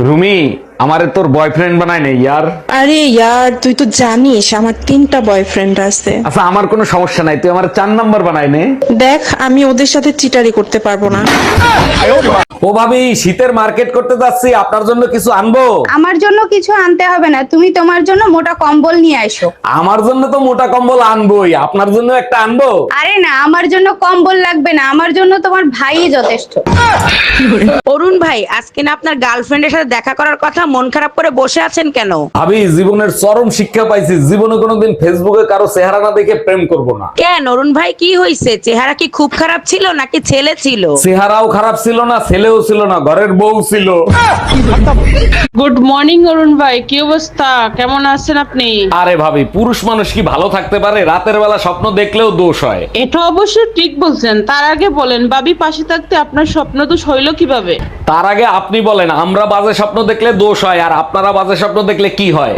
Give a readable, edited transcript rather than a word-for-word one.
রুমি, আমারে তোর বয়ফ্রেন্ড বানায় নে ইয়ার। আরে ইয়ার, তুই তো জানিস আমার 3টা বয়ফ্রেন্ড আছে। আচ্ছা, আমার কোনো সমস্যা নাই, তুই আমার 4 নাম্বার বানায় নে। দেখ, আমি ওদের সাথে চিটারি করতে পারবো না। ও ভাবি, শীতের মার্কেট করতে যাচ্ছি, আপনার জন্য কিছু আনবো? আমার জন্য কিছু আনতে হবে না, তুমি তোমার জন্য মোটা কম্বল নিয়ে আসো। আমার জন্য তো মোটা কম্বল আনবোই, আপনার জন্য একটা আনবো? আরে না, আমার জন্য কম্বল লাগবে না, আমার জন্য তোমার ভাইই যথেষ্ট। অরুণ ভাই, আজকে না আপনার গার্লফ্রেন্ডের সাথে দেখা করার কথা, মন খারাপ করে বসে আছেন কেন? ভাবি, জীবনের চরম শিক্ষা পাইছি, জীবনে কোনোদিন ফেসবুকে কারো চেহারা না দেখে প্রেম করব না। কেন অরুণ ভাই, কি হয়েছে? চেহারা কি খুব খারাপ ছিল নাকি ছেলে ছিল? চেহারাও খারাপ ছিল না, ছেলেও ছিল না, ঘরের বউ ছিল। গুড মর্নিং অরুণ ভাই, কি অবস্থা, কেমন আছেন আপনি? আরে ভাবি, পুরুষ মানুষ কি ভালো থাকতে পারে? রাতের বেলা স্বপ্ন দেখলেও দোষ হয়। এটা অবশ্য ঠিক বলছেন। তার আগে বলেন, ভাবি পাশে থাকতে আপনার স্বপ্ন দোষ হইলো কিভাবে? তার আগে আপনি বলেন, আমরা বাজে স্বপ্ন দেখলে দোষ হয় আর আপনারা বাজে স্বপ্ন দেখলে কি হয়?